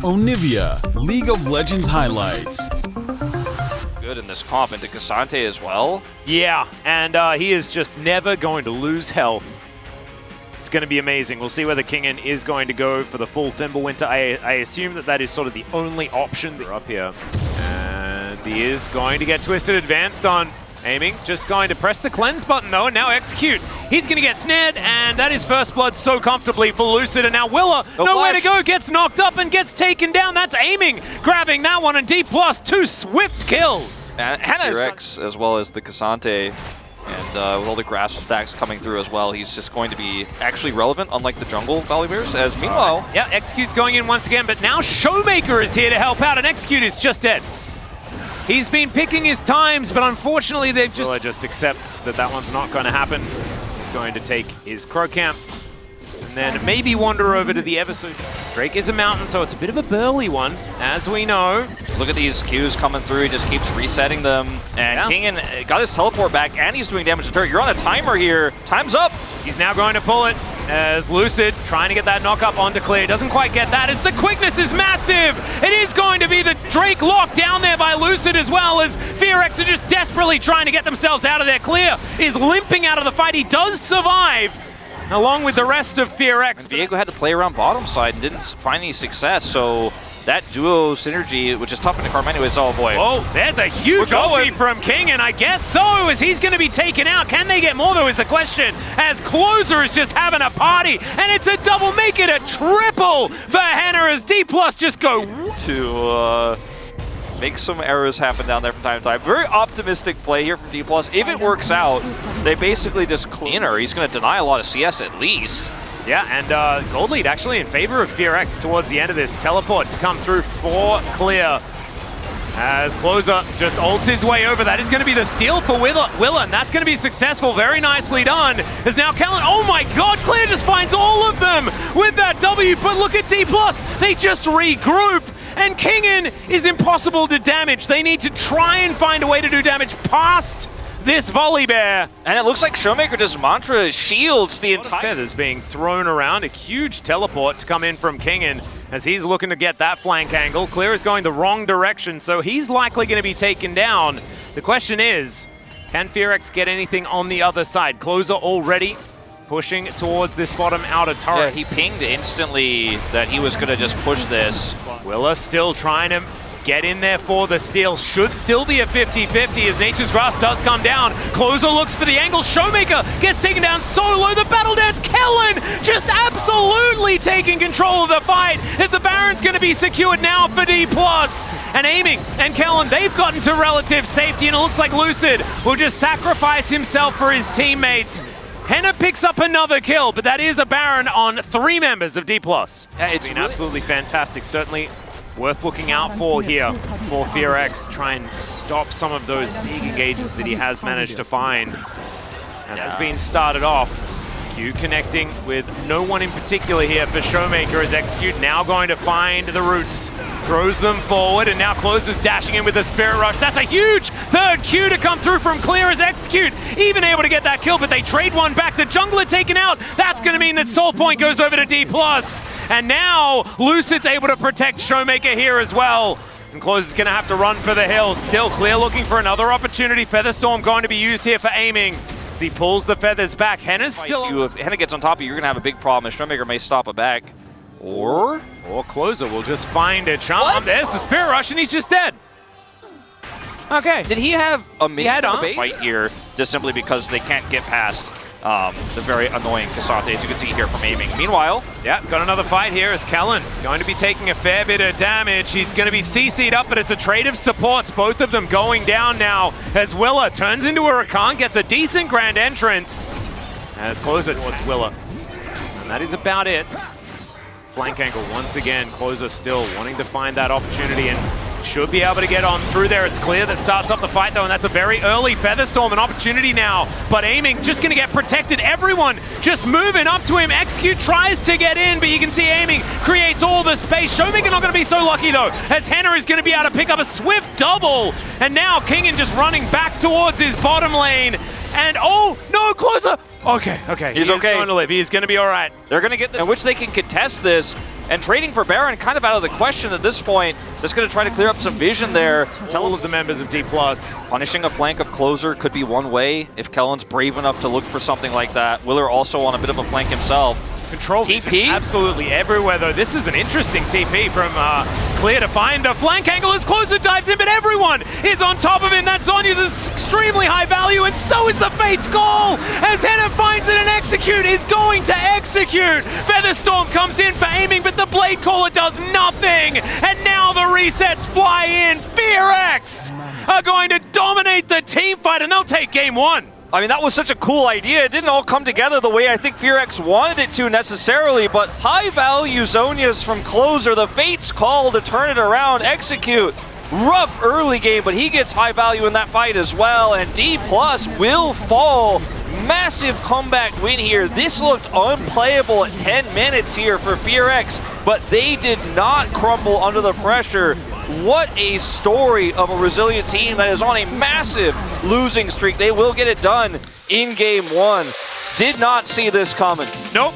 Onivia, League of Legends highlights. Good in this comp, into Cassante as well. Yeah, and he is just never going to lose health. It's going to be amazing. We'll see whether Kingen is going to go for the full Fimbulwinter. I assume that is sort of the only option. They're up here. And he is going to get twisted advanced on aiming. Just going to press the cleanse button though, and now execute. He's going to get snared, and that is first blood so comfortably for Lucid. And now Willa, nowhere to go, gets knocked up and gets taken down. That's aiming, grabbing that one, and Dplus, 2 swift kills. And FearX as well as the Cassante. And with all the grass stacks coming through as well, he's just going to be actually relevant, unlike the jungle Volibears. As meanwhile... yeah, Execute's going in once again, but now Showmaker is here to help out, and Execute is just dead. He's been picking his times, but unfortunately they've just... Willa just accepts that that one's not going to happen. He's going to take his Crow Camp, and then maybe wander over to the Eversweep. Drake is a mountain, so it's a bit of a burly one, as we know. Look at these Qs coming through, he just keeps resetting them. And Kingen got his teleport back, and he's doing damage to turret. You're on a timer here. Time's up. He's now going to pull it as Lucid trying to get that knock up onto Clear. Doesn't quite get that as the quickness is massive. It is going to be the Drake locked down there by Lucid as well, as FearX are just desperately trying to get themselves out of there. Clear is limping out of the fight. He does survive, along with the rest of FearX. Viego had to play around bottom side and didn't find any success, so that duo synergy, which is tough in the Carm anyways, oh boy. Oh, there's a huge ulti from King, and I guess so, as he's going to be taken out. Can they get more, though, is the question, as Closer is just having a party, and it's a double, make it a triple for Henna, as Dplus just go to make some errors happen down there from time to time. Very optimistic play here from Dplus. If it works out, they basically just clean her. He's going to deny a lot of CS at least. Yeah, and gold lead actually in favor of FearX towards the end of this. Teleport to come through for Clear. As Closer just ults his way over. That is going to be the steal for Willa, and that's going to be successful. Very nicely done. As now Callan, oh my god, Clear just finds all of them with that W, but look at Dplus. They just regroup. And Kingen is impossible to damage. They need to try and find a way to do damage past this Volibear. And it looks like Showmaker just mantra shields the entire... feathers being thrown around. A huge teleport to come in from Kingen as he's looking to get that flank angle. Clear is going the wrong direction, so he's likely going to be taken down. The question is, can FearX get anything on the other side? Closer already pushing towards this bottom outer turret. Yeah, he pinged instantly that he was going to just push this. Willa still trying to get in there for the steal. Should still be a 50-50 as Nature's Grasp does come down. Closer looks for the angle. Showmaker gets taken down solo. The battle dance. Kellen just absolutely taking control of the fight as the Baron's going to be secured now for Dplus. And aiming and Kellen, they've gotten to relative safety, and it looks like Lucid will just sacrifice himself for his teammates. Henna picks up another kill, but that is a Baron on 3 members of Dplus. Yeah, it's been absolutely fantastic. Certainly worth looking out for here for FearX. Try and stop some of those big engages that he has managed to find. And has been started off. Q connecting with no one in particular here for Showmaker as Execute now going to find the roots. Throws them forward, and now Closes dashing in with the Spirit Rush. That's a huge third Q to come through from Clear as Execute. Even able to get that kill, but they trade one back. The jungler taken out. That's going to mean that Soul Point goes over to Dplus. And now Lucid's able to protect Showmaker here as well. And Close is going to have to run for the hill. Still Clear looking for another opportunity. Featherstorm going to be used here for aiming. As he pulls the feathers back. Henna's still... If Henna gets on top of you, you're going to have a big problem. As Showmaker may stop it back. Or Closer will just find a charm. There's the Spirit Rush, and he's just dead. Okay. Did he have a mid bait fight here just simply because they can't get past the very annoying Cassante, as you can see here from aiming? Meanwhile, yeah, got another fight here as Kellen going to be taking a fair bit of damage. He's going to be CC'd up, but it's a trade of supports. Both of them going down now as Willa turns into a Rakan, gets a decent grand entrance as Closer towards Willa. And that is about it. Flank angle once again. Closer still wanting to find that opportunity and should be able to get on through there. It's Clear that starts up the fight though, and that's a very early Featherstorm, an opportunity now. But aiming, just gonna get protected. Everyone just moving up to him. Execute tries to get in, but you can see aiming creates all the space. Showmaker not gonna be so lucky though, as Henna is gonna be able to pick up a swift double. And now Kingen just running back towards his bottom lane. And oh, no, Closer! Okay. He's okay. Going to live. He's going to be all right. They're going to get this, in which they can contest this. And trading for Baron kind of out of the question at this point. Just going to try to clear up some vision there. All of the members of Dplus. Punishing a flank of Closer could be one way if Kellen's brave enough to look for something like that. Willer also on a bit of a flank himself. Control TP? Absolutely everywhere, though. This is an interesting TP from Clear to find a flank angle as Closer dives in, but everyone is on top of him. That Zonya's is extremely high value, and so is the Fate's Call, as Henna finds it and Execute is going to execute. Featherstorm comes in for aiming, but the Blade Caller does nothing, and now the resets fly in. FearX are going to dominate the team fight, and they'll take game one. I mean, that was such a cool idea. It didn't all come together the way I think FearX wanted it to necessarily, but high-value Zonias from Closer, the Fate's Call to turn it around, Execute. Rough early game, but he gets high value in that fight as well, and Dplus will fall. Massive comeback win here. This looked unplayable at 10 minutes here for FearX, but they did not crumble under the pressure. What a story of a resilient team that is on a massive losing streak. They will get it done in game one. Did not see this coming. Nope.